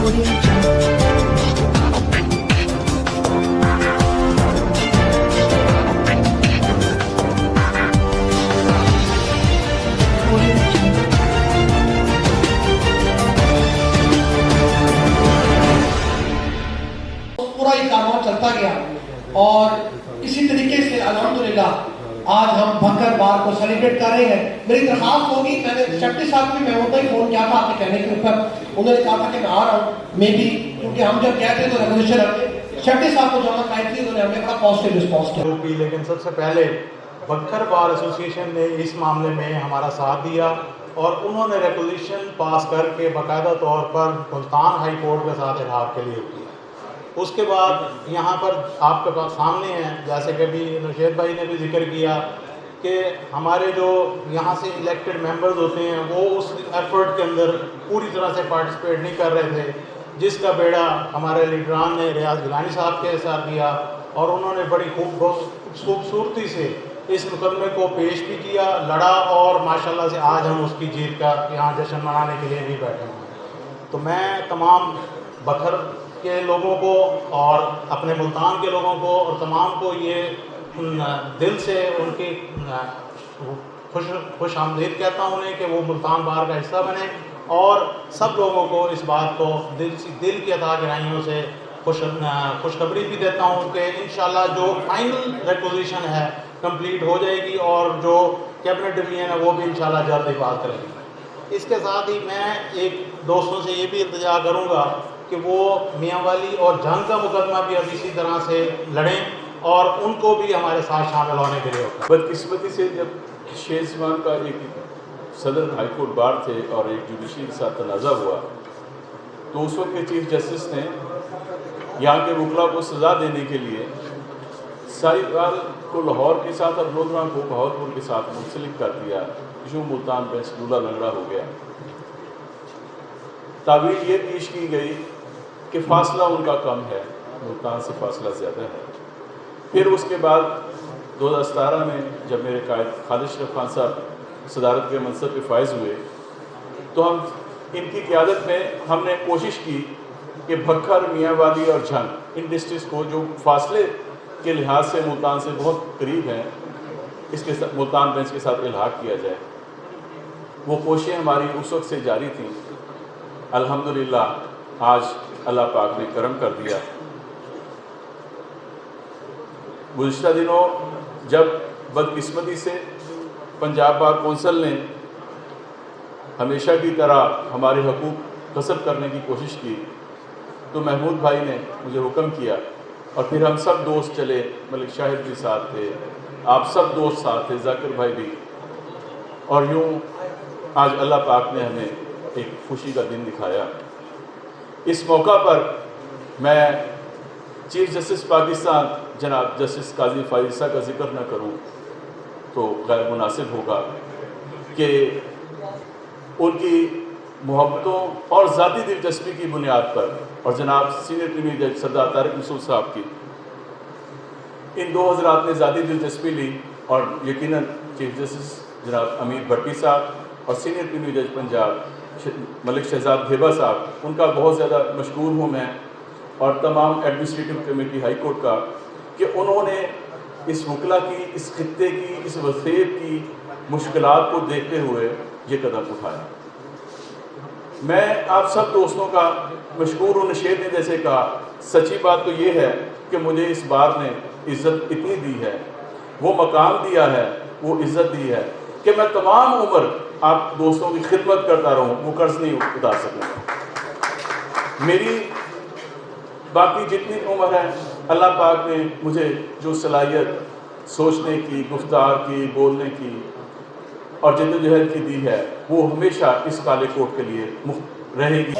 پورا یہ کارواں چلتا گیا اور اسی طریقے سے الحمدللہ آج ہم بھکر بار کو سیلیبریٹ کر رہے ہیں. میری درخواست ہوگی, میں نے شیٹی صاحب کو بھی میں ہوتا ہی فون کیا تھا آپ کے کہنے کے اوپر, انہوں نے کہا تھا کہ میں آ رہا ہوں میں بھی, کیونکہ ہم جب کہتے ہیں تو ریگولیشن شیٹی صاحب کو جمع کرائی تھی, انہوں نے ہمیں بڑا پازیٹیو رسپانس کیا. لیکن سب سے پہلے بھکر بار ایسوسی ایشن نے اس معاملے میں ہمارا ساتھ دیا اور انہوں نے ریگولیشن پاس کر کے باقاعدہ طور پر ملتان ہائی کورٹ کے ساتھ الحاق کے لیے کیا. اس کے بعد یہاں پر آپ کے پاس سامنے ہیں, جیسے کہ ابھی نشید بھائی نے بھی ذکر کیا کہ ہمارے جو یہاں سے الیکٹڈ ممبرز ہوتے ہیں وہ اس ایفرٹ کے اندر پوری طرح سے پارٹیسپیٹ نہیں کر رہے تھے, جس کا بیڑا ہمارے لیڈران نے ریاض گیلانی صاحب کے ساتھ کیا اور انہوں نے بڑی خوبصورتی سے اس مقدمے کو پیش بھی کیا, لڑا اور ماشاءاللہ سے آج ہم اس کی جیت کا یہاں جشن منانے کے لیے بھی بیٹھے ہیں. تو میں تمام بکھر کے لوگوں کو اور اپنے ملتان کے لوگوں کو اور تمام کو یہ دل سے ان کی خوش آمدید کہتا ہوں انہیں کہ وہ ملتان بار کا حصہ بنے, اور سب لوگوں کو اس بات کو دل کی عطا گرائیوں سے خوشخبری بھی دیتا ہوں کہ انشاءاللہ جو فائنل ریپوزیشن ہے کمپلیٹ ہو جائے گی اور جو کیبنٹ ڈویژن ہے وہ بھی انشاءاللہ جلد ہی بات کریں گے. اس کے ساتھ ہی میں ایک دوستوں سے یہ بھی التجا کروں گا کہ وہ میاں والی اور جنگ کا مقدمہ بھی اب اسی طرح سے لڑیں اور ان کو بھی ہمارے ساتھ شامل ہونے کے لیے ہوتا ہے. بدقسمتی سے جب شیزوان کا ایک صدر ہائی کورٹ بار تھے اور ایک جوڈیشری کے ساتھ تنازع ہوا تو اس وقت کے چیف جسٹس نے یہاں کے وکلاء کو سزا دینے کے لیے ساہیوال کو لاہور کے ساتھ اور لودھراں کو بہاولپور کے ساتھ منسلک کر دیا, جو ملتان بینچ لولا لنگڑا ہو گیا. تعویل یہ پیش کی گئی کہ فاصلہ ان کا کم ہے, ملتان سے فاصلہ زیادہ ہے. پھر اس کے بعد 2017 میں جب میرے قائد خالد اشرف خان صاحب صدارت کے منصب پہ فائز ہوئے تو ہم ان کی قیادت میں ہم نے کوشش کی کہ بھکر, میاں والی اور جھنگ ان ڈسٹرکٹس کو جو فاصلے کے لحاظ سے ملتان سے بہت قریب ہیں اس کے ساتھ ملتان بینچ کے ساتھ الحاق کیا جائے. وہ کوششیں ہماری اس وقت سے جاری تھیں. الحمدللہ آج اللہ پاک نے کرم کر دیا. گزشتہ دنوں جب بدقسمتی سے پنجاب بار کونسل نے ہمیشہ کی طرح ہمارے حقوق غصب کرنے کی کوشش کی تو محمود بھائی نے مجھے حکم کیا اور پھر ہم سب دوست چلے, ملک شاہد بھی ساتھ تھے, آپ سب دوست ساتھ تھے, ذاکر بھائی بھی, اور یوں آج اللہ پاک نے ہمیں ایک خوشی کا دن دکھایا. اس موقع پر میں چیف جسٹس پاکستان جناب جسٹس قاضی فائز عیسیٰ کا ذکر نہ کروں تو غیر مناسب ہوگا کہ ان کی محبتوں اور ذاتی دلچسپی کی بنیاد پر اور جناب سینئر پریمیئر جج سردار طارق مسعود صاحب کی ان دو حضرات نے ذاتی دلچسپی لی, اور یقیناً چیف جسٹس جناب امیر بھٹی صاحب اور سینئر پریمیئر جج پنجاب ملک شہزاد ہیبا صاحب, ان کا بہت زیادہ مشکور ہوں میں اور تمام ایڈمنسٹریٹو کمیٹی ہائی کورٹ کا کہ انہوں نے اس وکلا کی, اس خطے کی, اس وصیب کی مشکلات کو دیکھتے ہوئے یہ قدم اٹھایا. میں آپ سب دوستوں کا مشکور ہوں. نشید نے جیسے کہا, سچی بات تو یہ ہے کہ مجھے اس بار نے عزت اتنی دی ہے, وہ مقام دیا ہے, وہ عزت دی ہے کہ میں تمام عمر آپ دوستوں کی خدمت کرتا رہوں, وہ قرض نہیں اتار سکوں. میری باقی جتنی عمر ہے اللہ پاک نے مجھے جو صلاحیت سوچنے کی, گفتار کی, بولنے کی اور جدوجہد کی دی ہے وہ ہمیشہ اس کالے کوٹ کے لیے رہے گی.